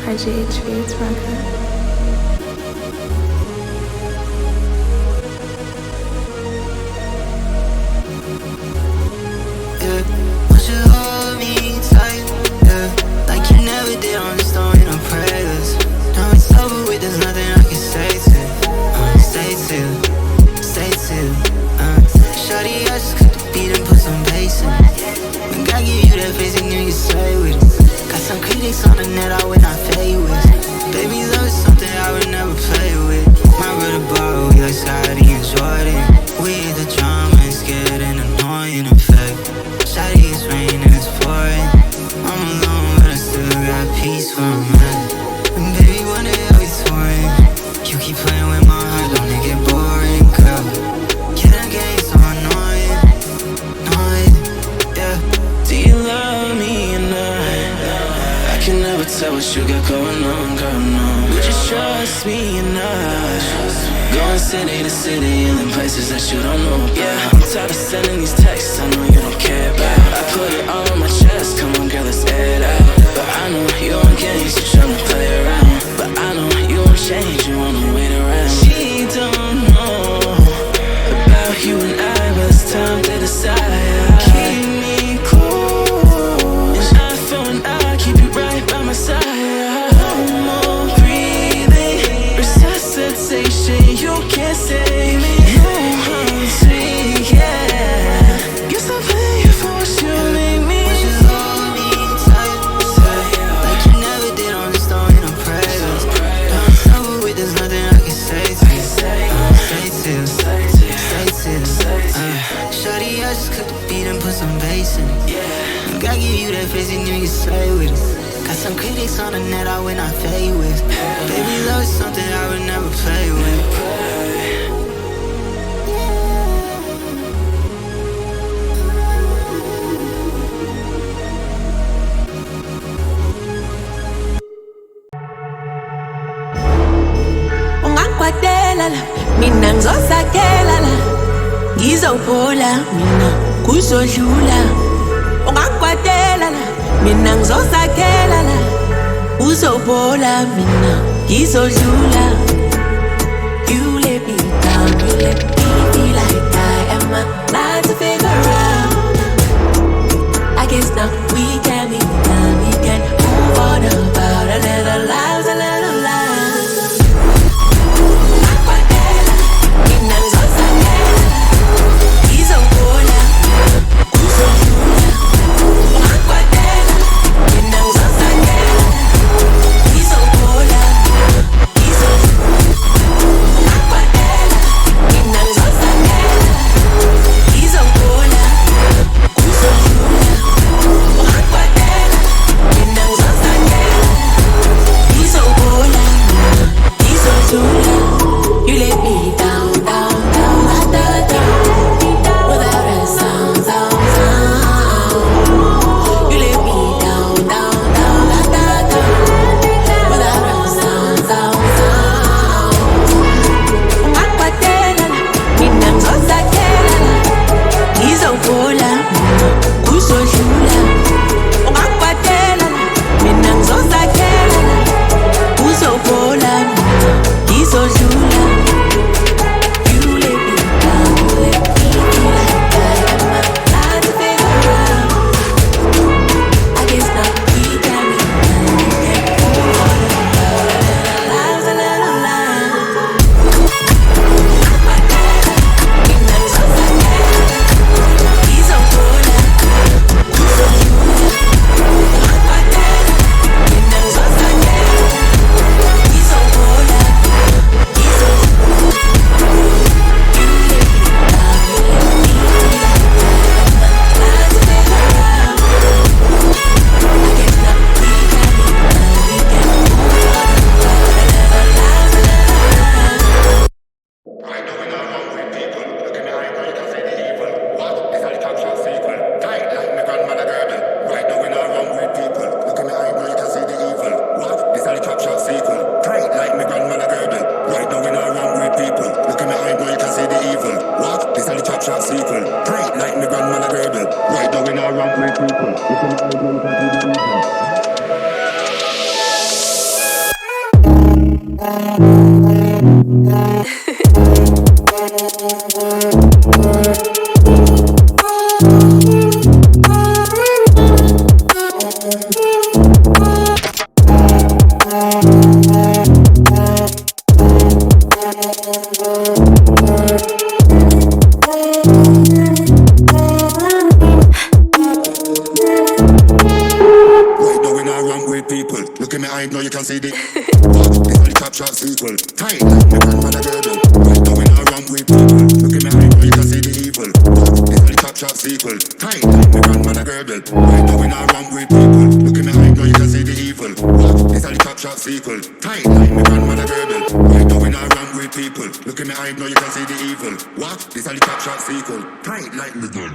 RGH Beats Record. Won't you hold me tight, like you never did on the stone in prayers. Now it's over with, there's nothing I can say to Shawty, I just cut the beat and put some bass in it. When God give you that face, and you can say with it. Got some critics on the net I would not fade with. Baby, love is something I would never play with. My brother borrow, we like Scotty and Jordan. We hit the drama, it's getting annoying, in fact. Shawty, it's raining, it's pouring. I'm alone, but I still got peace for a minute. And baby, one day I'll be touring. You keep playing with my heart, don't it get boring, girl? Yeah, that game's so annoying, yeah. Do you love me or not? I can never tell what you got going on, girl, no. Would you trust me or not? Going city to city and in places that you don't know about. Yeah, I'm tired of sending these texts I know you don't care about. I put it all on my chest, come on girl, let's air it out. But I know you on games, you tryna play around. But I know you won't change, you wanna wait around. She don't know about you and I, but it's time to decide. Keep me close, and I feel when I keep you right by my side. No more breathing, resuscitation, you can't save me. No, I'm sweet, yeah. Guess I'm paying for what you make me. Won't you hold me tight, like you never did on the stone in prayers. Now it's over with, there's nothing I can say to you. Shawty, I just cut the beat and put some bass in it. When God give you that face, and you can say with it. Got some critics on the net I would not fade with. Baby, love is something I would never play with. Ungangikwadela la, mina ngizosakela la. Ngizophola mina kuzodlula. Ungangikwadela la, mina ngizosakela la. Uzophola mina ngizodlula. You let me down, you let me feel like I am alive to figure out. I guess now we can be done, we can move on about a little lives, a little lives. Ungangikwadela, mina ngizosakela la. Ngizophola, uzodlula. Ungangikwadela, mina ngizosakela la. Ngizophola, ngizodlula. I know you can see the this only top shot sequel. Tight like my grandmother girdle. Right now in a ramp with people. Look at me, I know you can see the evil. This only top shot sequel. Tight like my grandmother girdle. Right now in a ramp with people. Look at me, I know you can see the evil. This only top shot sequel. Tight like my grandmother girdle. Right now in a ramp with people. Look at me, I know you can see the evil. What? This only top shot sequel. Tight like my girl.